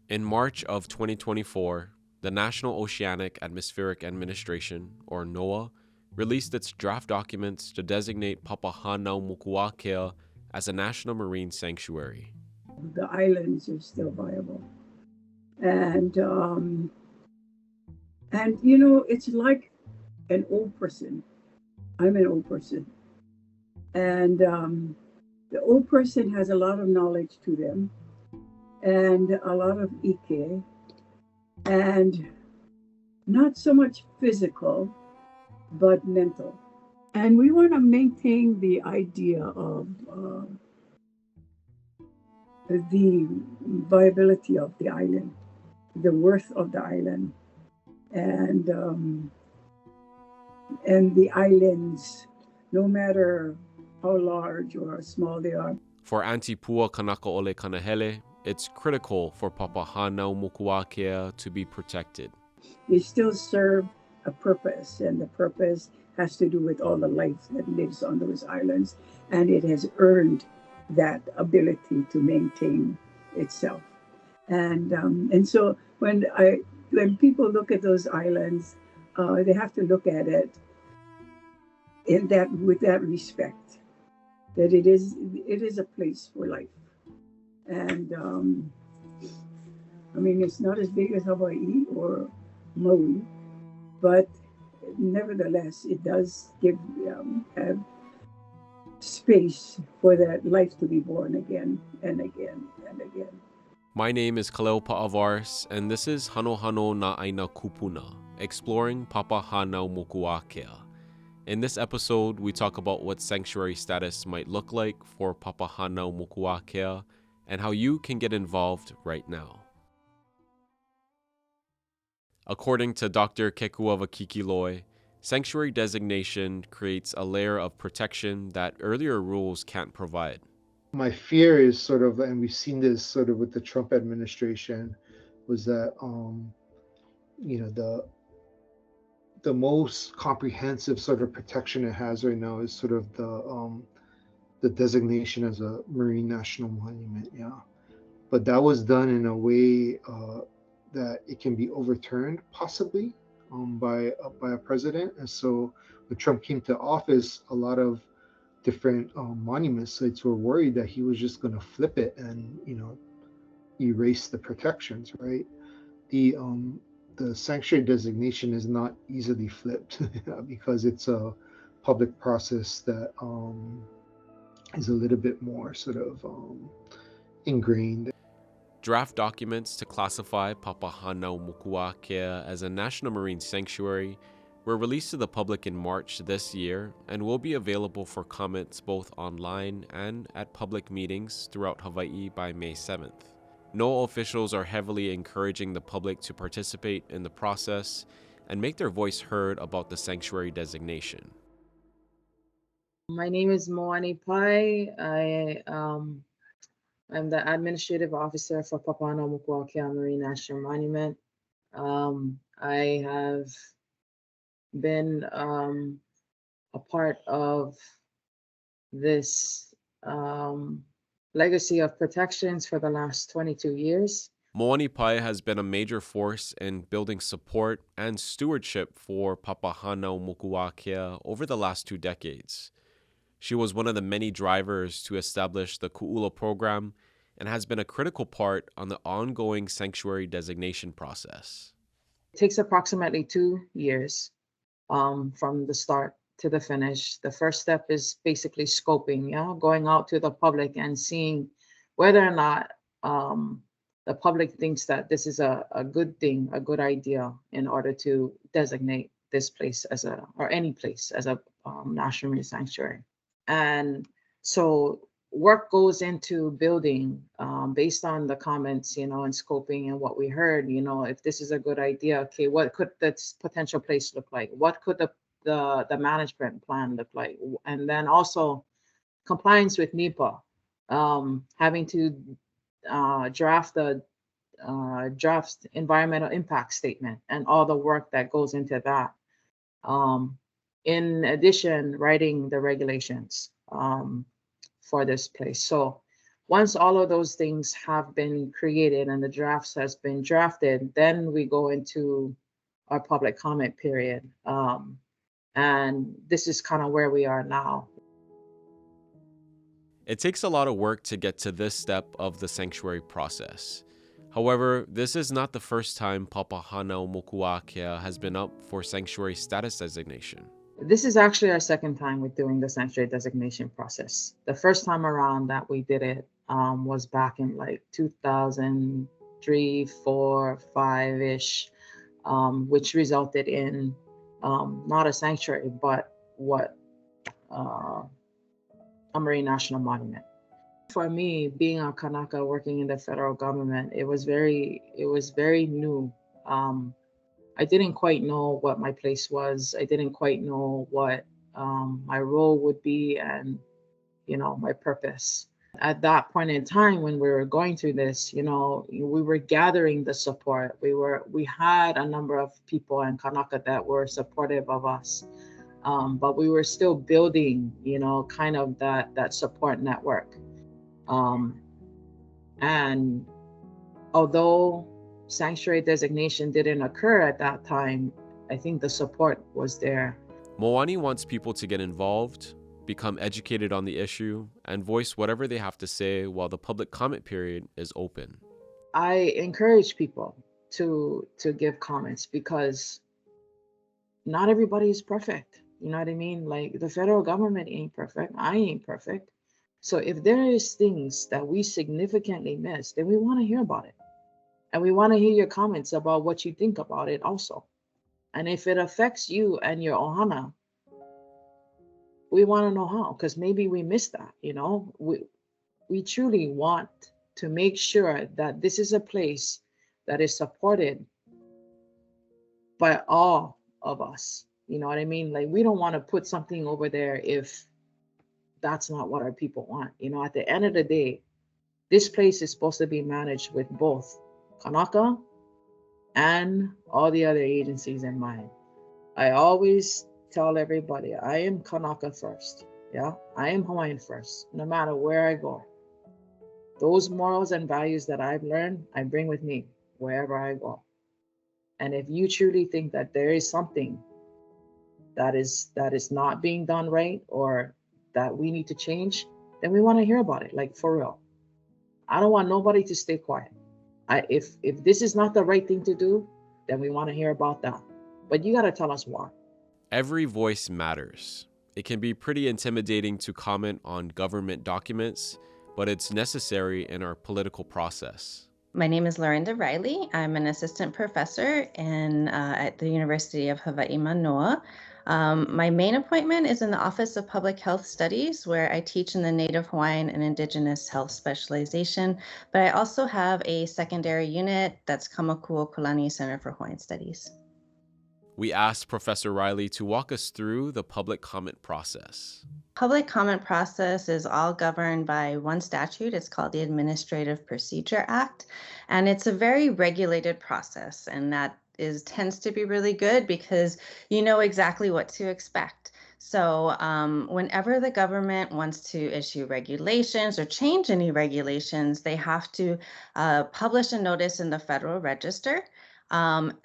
In March of 2024, the National Oceanic Atmospheric Administration, or NOAA, released its draft documents to designate Papahanaumokuakea as a national marine sanctuary. The islands are still viable. And you know, it's like an old person. I'm an old person. And the old person has a lot of knowledge to them and a lot of ike and not so much physical, but mental. And we want to maintain the idea of the viability of the island, the worth of the island, and the islands, no matter how large or small they are. For Auntie Pua Kanakaʻole Kanahele, it's critical for Papahanaumokuakea to be protected. They still serve a purpose, and the purpose has to do with all the life that lives on those islands, and it has earned that ability to maintain itself. And so when people look at those islands, they have to look at it with that respect, that it is a place for life. And I mean, it's not as big as Hawaii or Maui, but nevertheless, it does have space for that life to be born again and again and again. My name is Kaleo Pa'avaris, and this is Hanohano Nā ʻāina Kūpuna, exploring Papahanaumokuakea. In this episode, we talk about what sanctuary status might look like for Papahanaumokuakea and how you can get involved right now. According to Dr. Kekuava Kikiloi, sanctuary designation creates a layer of protection that earlier rules can't provide. My fear is sort of, and we've seen this sort of with the Trump administration, was that the most comprehensive sort of protection it has right now is sort of the designation as a marine national monument. Yeah, but that was done in a way that it can be overturned possibly by a president. And so when Trump came to office, a lot of different monument sites were worried that he was just going to flip it and erase the protections. Right? The sanctuary designation is not easily flipped because it's a public process that is a little bit more sort of ingrained. Draft documents to classify Papahanaumokuakea as a national marine sanctuary were released to the public in March this year and will be available for comments both online and at public meetings throughout Hawaii by May 7th. NOAA officials are heavily encouraging the public to participate in the process and make their voice heard about the sanctuary designation. My name is Moani Pai. I'm the administrative officer for Papahanaumokuakea Marine National Monument. I have been a part of this legacy of protections for the last 22 years. Moani Pai has been a major force in building support and stewardship for Papahanaumokuakea over the last 2 decades. She was one of the many drivers to establish the Ku'ula program and has been a critical part on the ongoing sanctuary designation process. It takes approximately 2 years from the start to the finish. The first step is basically scoping, going out to the public and seeing whether or not the public thinks that this is a good thing, a good idea in order to designate this place or any place as a national marine sanctuary. And so work goes into building based on the comments, and scoping and what we heard, if this is a good idea, okay, what could this potential place look like? What could the management plan look like? And then also compliance with NEPA, having to draft the draft environmental impact statement and all the work that goes into that. In addition, writing the regulations for this place. So Once all of those things have been created and the drafts has been drafted, then we go into our public comment period. And this is kind of where we are now. It takes a lot of work to get to this step of the sanctuary process. However, this is not the first time Papahānau Mokuākea has been up for sanctuary status designation. This is actually our second time with doing the sanctuary designation process. The first time around that we did it was back in like 2003, 4, 5-ish, which resulted in not a sanctuary, but a marine national monument. For me, being a Kanaka working in the federal government, it was very new. I didn't quite know what my place was. I didn't quite know what my role would be and, my purpose. At that point in time when we were going through this, we were gathering the support. We had a number of people in Kanaka that were supportive of us. But we were still building, kind of that support network. And although sanctuary designation didn't occur at that time, I think the support was there. Moani wants people to get involved, become educated on the issue, and voice whatever they have to say while the public comment period is open. I encourage people to give comments because not everybody is perfect. You know what I mean? Like the federal government ain't perfect. I ain't perfect. So if there is things that we significantly miss, then we want to hear about it. And we want to hear your comments about what you think about it also. And if it affects you and your ohana, we want to know how, because maybe we missed that, We truly want to make sure that this is a place that is supported by all of us. You know what I mean? Like, we don't want to put something over there if that's not what our people want. At the end of the day, this place is supposed to be managed with both Kanaka and all the other agencies in mind. I always tell everybody, I am Kanaka first. Yeah, I am Hawaiian first, no matter where I go. Those morals and values that I've learned, I bring with me wherever I go. And if you truly think that there is something that is not being done right or that we need to change, then we want to hear about it, like for real. I don't want nobody to stay quiet. If this is not the right thing to do, then we want to hear about that. But you got to tell us why. Every voice matters. It can be pretty intimidating to comment on government documents, but it's necessary in our political process. My name is Lorinda Riley. I'm an assistant professor at the University of Hawaii Manoa. My main appointment is in the Office of Public Health Studies, where I teach in the Native Hawaiian and Indigenous Health Specialization, but I also have a secondary unit that's Kamakua Kulani Center for Hawaiian Studies. We asked Professor Riley to walk us through the public comment process. Public comment process is all governed by one statute. It's called the Administrative Procedure Act, and it's a very regulated process, and that tends to be really good because you know exactly what to expect. So whenever the government wants to issue regulations or change any regulations, they have to publish a notice in the Federal Register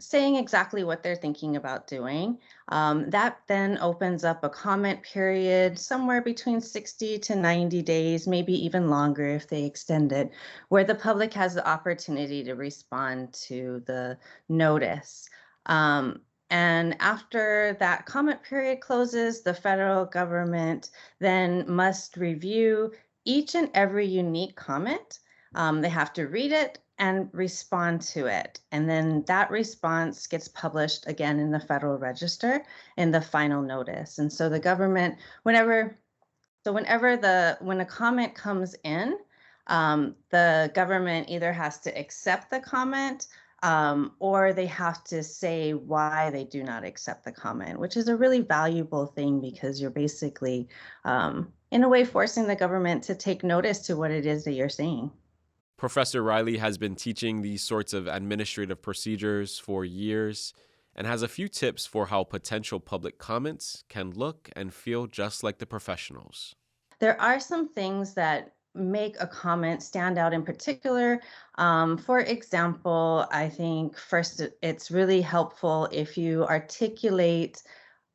saying exactly what they're thinking about doing. That then opens up a comment period somewhere between 60 to 90 days, maybe even longer if they extend it, where the public has the opportunity to respond to the notice. And after that comment period closes, the federal government then must review each and every unique comment. They have to read it and respond to it. And then that response gets published again in the Federal Register in the final notice. And so the government, when a comment comes in, the government either has to accept the comment or they have to say why they do not accept the comment, which is a really valuable thing because you're basically, in a way, forcing the government to take notice to what it is that you're saying. Professor Riley has been teaching these sorts of administrative procedures for years and has a few tips for how potential public comments can look and feel just like the professionals. There are some things that make a comment stand out in particular. For example, I think first it's really helpful if you articulate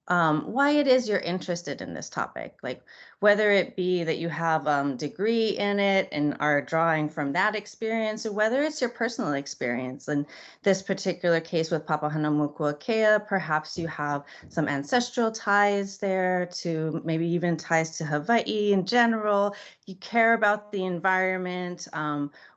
why it is you're interested in this topic, like whether it be that you have a degree in it and are drawing from that experience, or whether it's your personal experience. In this particular case with Papahānaumokuākea, perhaps you have some ancestral ties there, to maybe even ties to Hawaii in general. You care about the environment,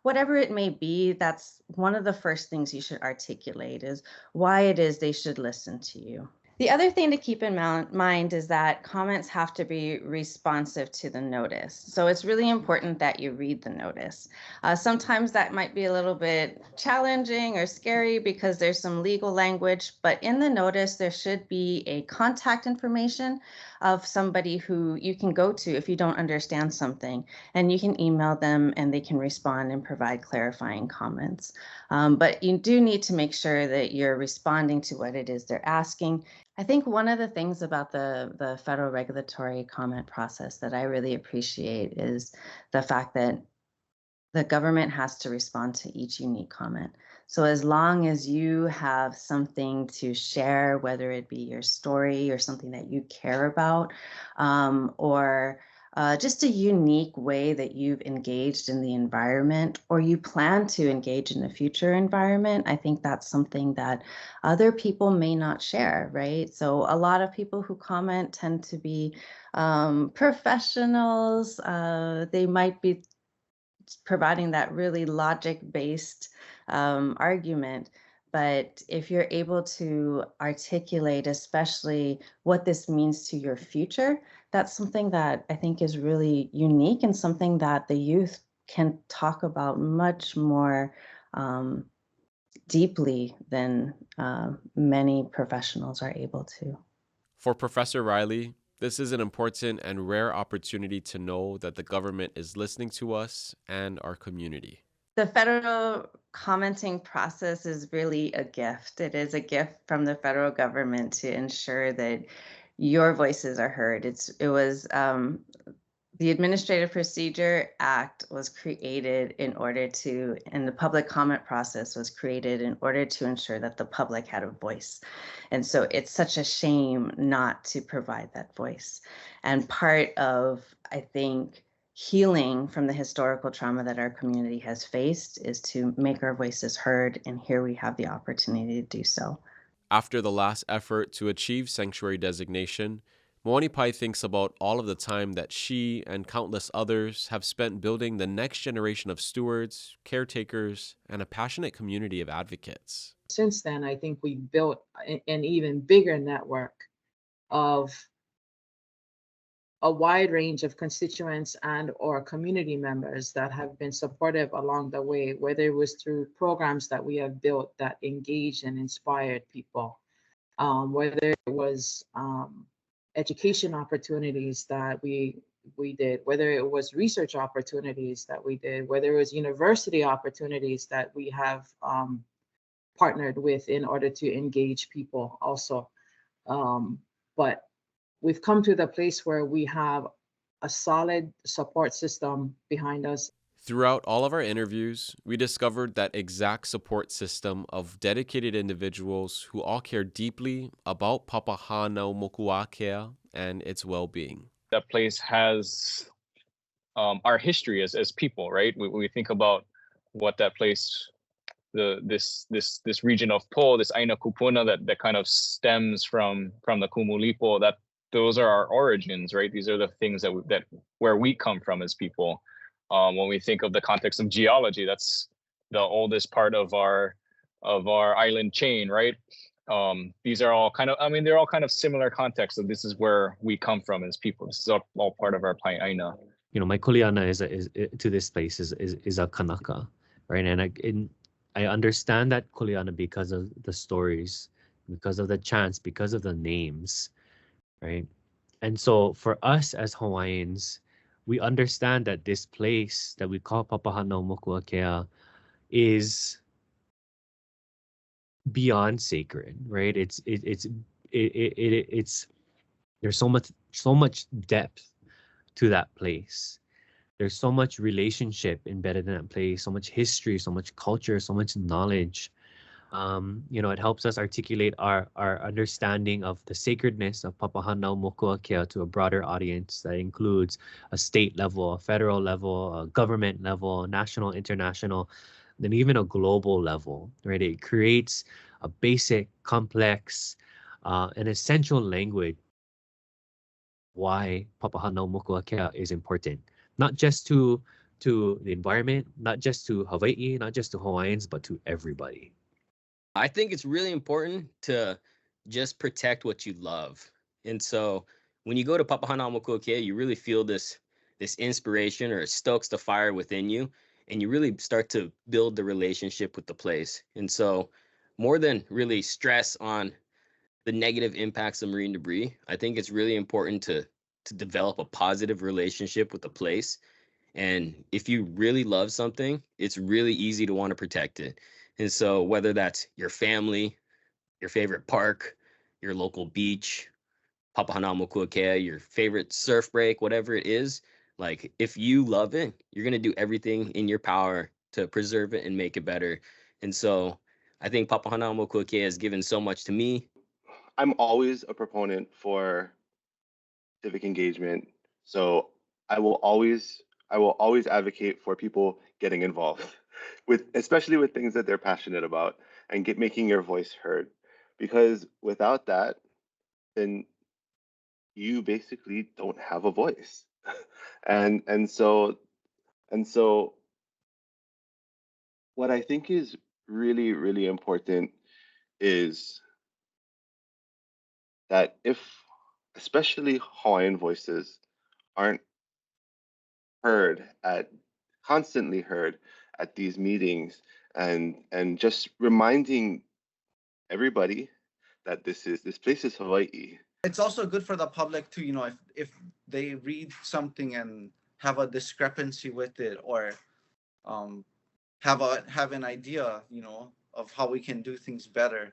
whatever it may be. That's one of the first things you should articulate, is why it is they should listen to you. The other thing to keep in mind is that comments have to be responsive to the notice. So it's really important that you read the notice. Sometimes that might be a little bit challenging or scary because there's some legal language, but in the notice, there should be a contact information of somebody who you can go to if you don't understand something, and you can email them and they can respond and provide clarifying comments. But you do need to make sure that you're responding to what it is they're asking. I think one of the things about the federal regulatory comment process that I really appreciate is the fact that the government has to respond to each unique comment. So as long as you have something to share, whether it be your story or something that you care about, or just a unique way that you've engaged in the environment, or you plan to engage in a future environment, I think that's something that other people may not share, right? So a lot of people who comment tend to be professionals. They might be providing that really logic-based argument. But if you're able to articulate, especially what this means to your future, that's something that I think is really unique and something that the youth can talk about much more deeply than many professionals are able to. For Professor Riley, this is an important and rare opportunity to know that the government is listening to us and our community. The federal commenting process is really a gift. It is a gift from the federal government to ensure that your voices are heard. The Administrative Procedure Act was created in order to, and the public comment process was created in order to ensure that the public had a voice. And so it's such a shame not to provide that voice. And part of, I think, healing from the historical trauma that our community has faced is to make our voices heard, and here we have the opportunity to do so. After the last effort to achieve sanctuary designation, Moani Pai thinks about all of the time that she and countless others have spent building the next generation of stewards, caretakers, and a passionate community of advocates. Since then, I think we've built an even bigger network of a wide range of constituents and or community members that have been supportive along the way, whether it was through programs that we have built that engaged and inspired people, whether it was education opportunities that we did, whether it was research opportunities that we did, whether it was university opportunities that we have partnered with in order to engage people also. But we've come to the place where we have a solid support system behind us. Throughout all of our interviews, we discovered that exact support system of dedicated individuals who all care deeply about Papahānaumokuākea and its well-being. That place has our history as people, right? When we think about what that place, this region of Po, this ʻāina Kūpuna that kind of stems from the Kumulipo, that those are our origins, right? These are the things that where we come from as people. When we think of the context of geology, that's the oldest part of our island chain, right? These are all kind of, they're all kind of similar contexts. So this is where we come from as people. This is all part of our ʻāina. You know, my kuleana is to this place is a kanaka, right? And I understand that kuleana because of the stories, because of the chants, because of the names, right? And so for us as Hawaiians, we understand that this place that we call Papahānaumokuākea is beyond sacred, right? It's there's so much depth to that place. There's so much relationship embedded in that place, so much history, so much culture, so much knowledge. It helps us articulate our understanding of the sacredness of Papahānau Mokuākea to a broader audience that includes a state level, a federal level, a government level, national, international, then even a global level, right? It creates a basic, complex, an essential language why Papahānau Mokuākea is important, not just to the environment, not just to Hawaii, not just to Hawaiians, but to everybody. I think it's really important to just protect what you love. And so when you go to Papahānau Mokuākea, you really feel this inspiration, or it stokes the fire within you, and you really start to build the relationship with the place. And so more than really stress on the negative impacts of marine debris, I think it's really important to develop a positive relationship with the place. And if you really love something, it's really easy to want to protect it. And so whether that's your family, your favorite park, your local beach, Papahānau Mokuākea, your favorite surf break, whatever it is, like if you love it, you're going to do everything in your power to preserve it and make it better. And so I think Papahānau Mokuākea has given so much to me. I'm always a proponent for civic engagement. So I will always advocate for people getting involved especially with things that they're passionate about, and making your voice heard. Because without that, then you basically don't have a voice. and so what I think is really, really important is that if especially Hawaiian voices aren't constantly heard at these meetings, and just reminding everybody that this place is Hawaii. It's also good for the public to, if they read something and have a discrepancy with it, or have an idea, of how we can do things better,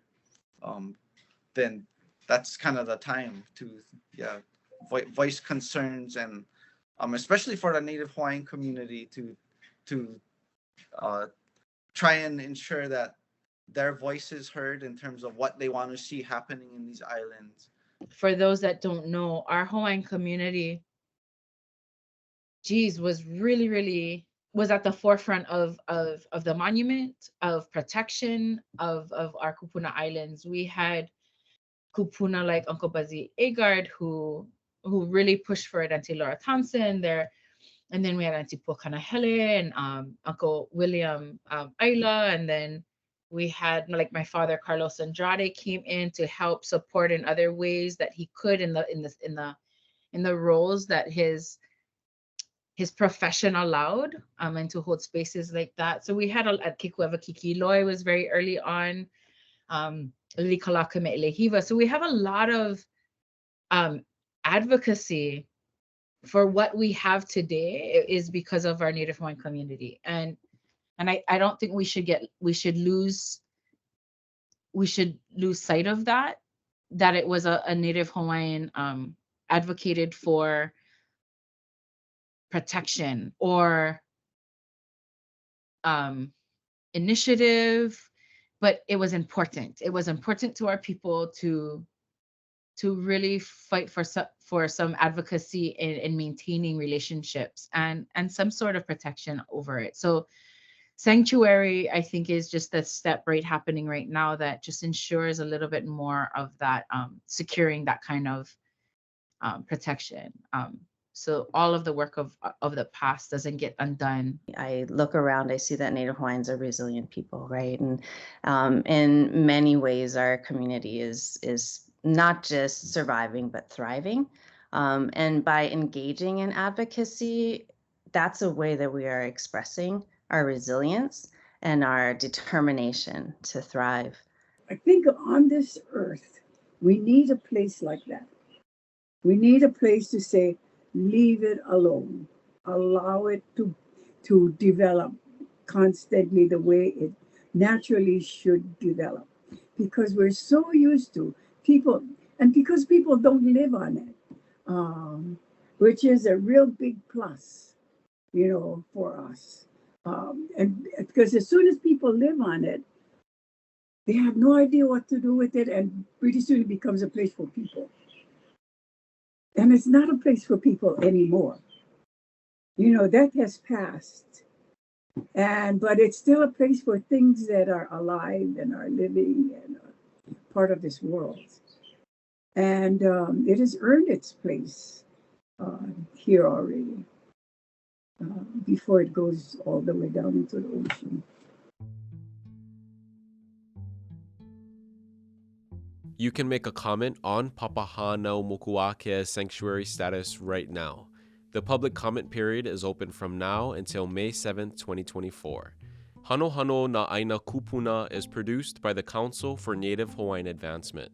then that's kind of the time to voice concerns, and especially for the Native Hawaiian community to try and ensure that their voice is heard in terms of what they want to see happening in these islands. For those that don't know, our Hawaiian community, was really was at the forefront of the monument, of protection of our Kūpuna Islands. We had Kūpuna like Uncle Buzzy Agard who really pushed for it, Auntie Laura Thompson there. And then we had Auntie Pokanahele and Uncle William Ayla. And then we had like my father Carlos Andrade came in to help support in other ways that he could in the roles that his profession allowed, and to hold spaces like that. So we had at Kikueva Kikiloi was very early on, Likalaka Me'elehiva. So we have a lot of advocacy for what we have today is because of our Native Hawaiian community. And I don't think we should lose sight of that it was a Native Hawaiian advocated for protection or initiative, but it was important. It was important to our people to really fight for some advocacy in maintaining relationships and some sort of protection over it. So sanctuary, I think, is just the step happening right now that just ensures a little bit more of that, securing that kind of protection. So all of the work of the past doesn't get undone. I look around, I see that Native Hawaiians are resilient people, right? And in many ways, our community is not just surviving, but thriving. And by engaging in advocacy, that's a way that we are expressing our resilience and our determination to thrive. I think on this earth, we need a place like that. We need a place to say, leave it alone. Allow it to develop constantly the way it naturally should develop. Because we're so used to people, and because people don't live on it, which is a real big plus. for us. And because as soon as people live on it, they have no idea what to do with it, and pretty soon it becomes a place for people. And it's not a place for people anymore. That has passed. But it's still a place for things that are alive and are living and are part of this world. And it has earned its place here already before it goes all the way down into the ocean. You can make a comment on Papahānau Mokuākea sanctuary status right now. The public comment period is open from now until May 7th, 2024. Hanohano Nā ʻāina Kūpuna is produced by the Council for Native Hawaiian Advancement.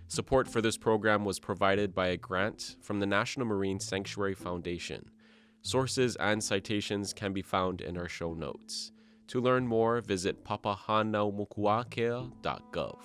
Support for this program was provided by a grant from the National Marine Sanctuary Foundation. Sources and citations can be found in our show notes. To learn more, visit papahānaumokuākea.gov.